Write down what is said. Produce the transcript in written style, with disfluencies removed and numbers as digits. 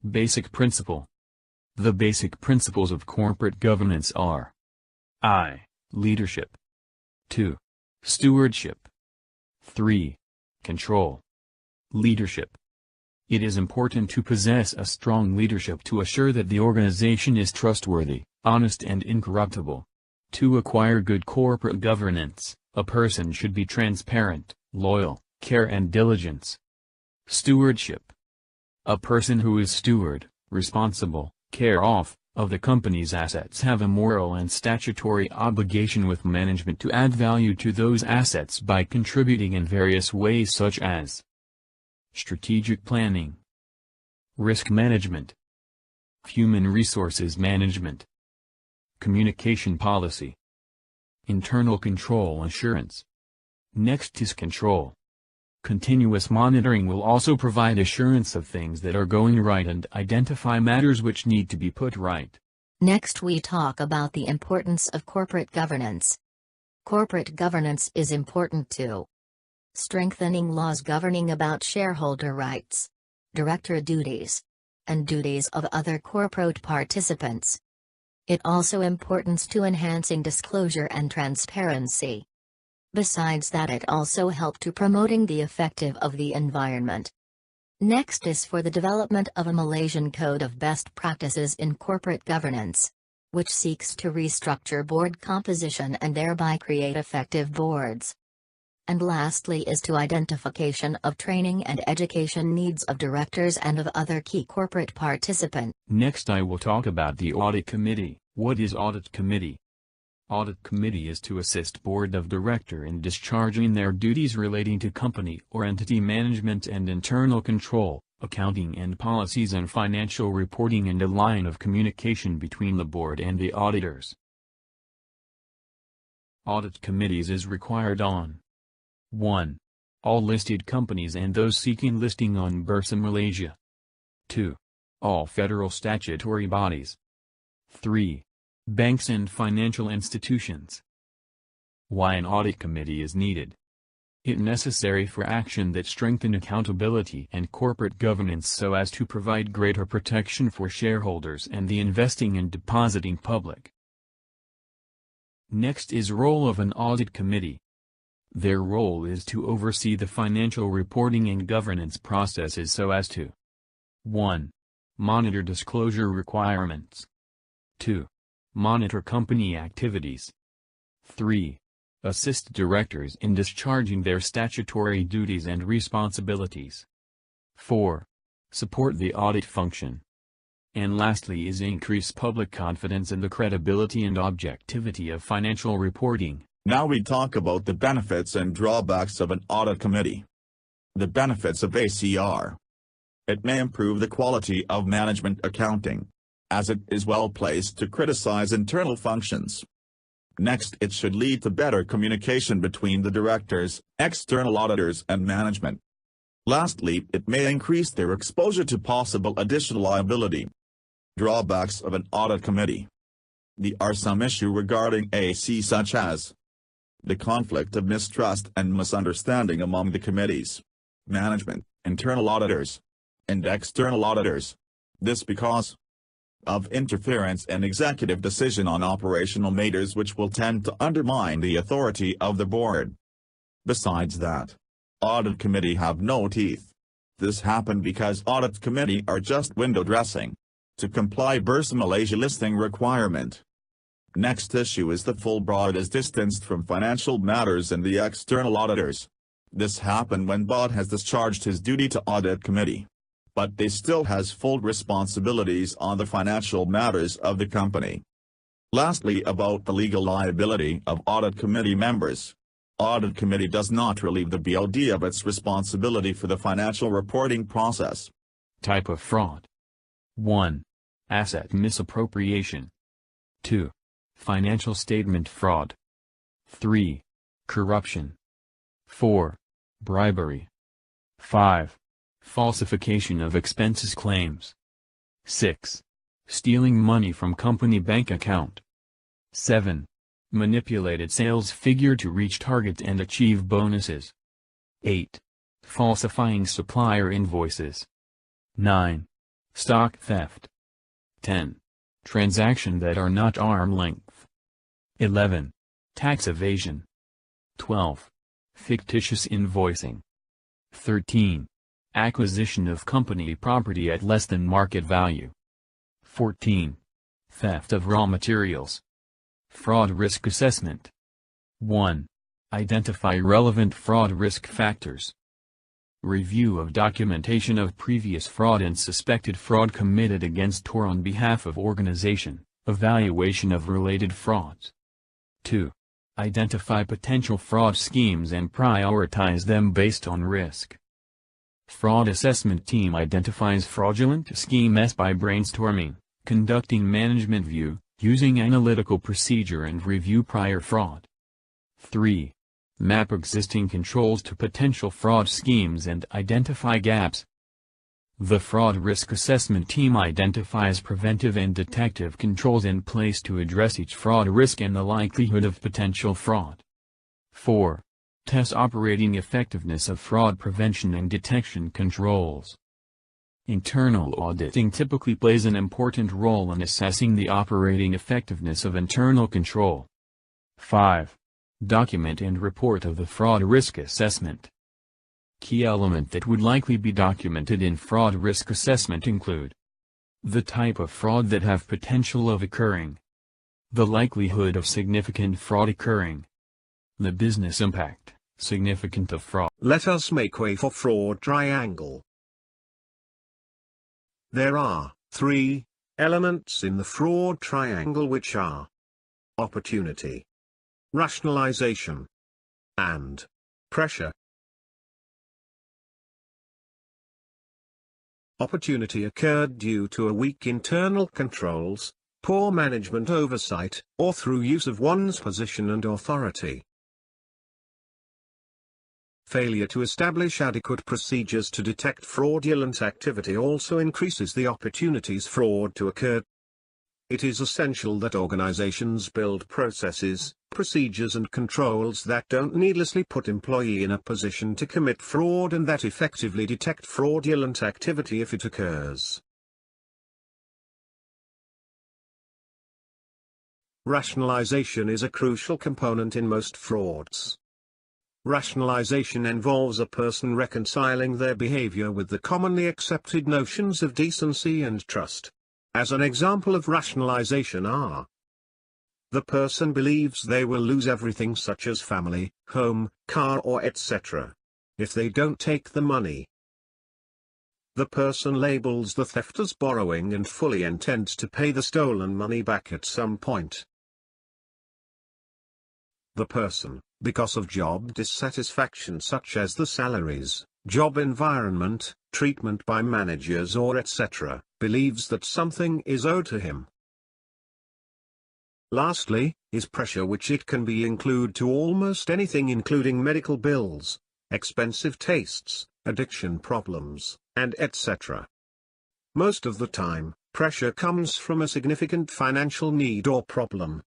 Basic principle. The basic principles of corporate governance are: I. Leadership. 2. Stewardship. 3. Control. Leadership. It is important to possess a strong leadership to assure that the organization is trustworthy, honest and incorruptible. To acquire good corporate governance, a person should be transparent, loyal, care and diligence. Stewardship. A person who is steward, responsible, care of the company's assets have a moral and statutory obligation with management to add value to those assets by contributing in various ways such as strategic planning, risk management, human resources management, communication policy, internal control assurance. Next is control. Continuous monitoring will also provide assurance of things that are going right and identify matters which need to be put right. Next we talk about the importance of corporate governance. Corporate governance is important to strengthening laws governing about shareholder rights, director duties, and duties of other corporate participants. It also importance to enhancing disclosure and transparency. Besides that, it also help to promoting the effective of the environment. Next is for the development of a Malaysian Code of Best Practices in Corporate Governance, which seeks to restructure board composition and thereby create effective boards. And lastly is to identification of training and education needs of directors and of other key corporate participants. Next I will talk about the Audit Committee. What is Audit Committee? Audit Committee is to assist Board of Director in discharging their duties relating to company or entity management and internal control, accounting and policies and financial reporting, and a line of communication between the Board and the auditors. Audit Committees is required on 1. All listed companies and those seeking listing on Bursa Malaysia. 2. All federal statutory bodies. 3. Banks and financial institutions. Why an audit committee is needed? It necessary for action that strengthen accountability and corporate governance so as to provide greater protection for shareholders and the investing and depositing public. Next is role of an audit committee. Their role is to oversee the financial reporting and governance processes so as to 1. Monitor disclosure requirements. 2. Monitor company activities. 3. Assist directors in discharging their statutory duties and responsibilities. 4. Support the audit function. And lastly is increase public confidence in the credibility and objectivity of financial reporting. Now we talk about the benefits and drawbacks of an audit committee. The benefits of ACR. It may improve the quality of management accounting, as it is well placed to criticize internal functions. Next, it should lead to better communication between the directors, external auditors and management. Lastly, it may increase their exposure to possible additional liability. Drawbacks of an audit committee. There are some issues regarding AC such as the conflict of mistrust and misunderstanding among the committee's management, internal auditors, and external auditors. This because of interference and executive decision on operational matters which will tend to undermine the authority of the board. Besides that, audit committee have no teeth. This happened because audit committee are just window dressing to comply Bursa Malaysia listing requirement. Next issue is the full board is distanced from financial matters and the external auditors. This happened when board has discharged his duty to audit committee, but they still has full responsibilities on the financial matters of the company. Lastly, about the legal liability of audit committee members. Audit committee does not relieve the BOD of its responsibility for the financial reporting process. Type of fraud. 1. Asset misappropriation. 2. Financial statement fraud. 3. Corruption. 4. Bribery. 5. Falsification of expenses claims. 6. Stealing money from company bank account. 7. Manipulated sales figure to reach target and achieve bonuses. 8. Falsifying supplier invoices. 9. Stock theft. 10. Transactions that are not arm's length. 11. Tax evasion. 12. Fictitious invoicing. 13. Acquisition of company property at less than market value. 14. Theft of raw materials. Fraud risk assessment. 1. Identify relevant fraud risk factors. Review of documentation of previous fraud and suspected fraud committed against or on behalf of organization, evaluation of related frauds. 2. Identify potential fraud schemes and prioritize them based on risk. Fraud assessment team identifies fraudulent schemes by brainstorming, conducting management review, using analytical procedure and review prior fraud. 3. Map existing controls to potential fraud schemes and identify gaps. The fraud risk assessment team identifies preventive and detective controls in place to address each fraud risk and the likelihood of potential fraud. 4. Test operating effectiveness of fraud prevention and detection controls. Internal auditing typically plays an important role in assessing the operating effectiveness of internal control. 5. Document and report of the fraud risk assessment. Key elements that would likely be documented in fraud risk assessment include the type of fraud that have potential of occurring, the likelihood of significant fraud occurring, the business impact, significant of fraud. Let us make way for fraud triangle. There are 3 elements in the fraud triangle, which are opportunity, rationalization, and pressure. Opportunity occurred due to a weak internal controls, poor management oversight, or through use of one's position and authority. Failure to establish adequate procedures to detect fraudulent activity also increases the opportunities fraud to occur. It is essential that organizations build processes, procedures and controls that don't needlessly put employee in a position to commit fraud and that effectively detect fraudulent activity if it occurs. Rationalization is a crucial component in most frauds. Rationalization involves a person reconciling their behavior with the commonly accepted notions of decency and trust. As an example of rationalization are: the person believes they will lose everything such as family, home, car or etc. if they don't take the money. The person labels the theft as borrowing and fully intends to pay the stolen money back at some point. The person, because of job dissatisfaction such as the salaries, job environment, treatment by managers or etc., believes that something is owed to him. Lastly, is pressure, which it can be include to almost anything including medical bills, expensive tastes, addiction problems, and etc. Most of the time, pressure comes from a significant financial need or problem.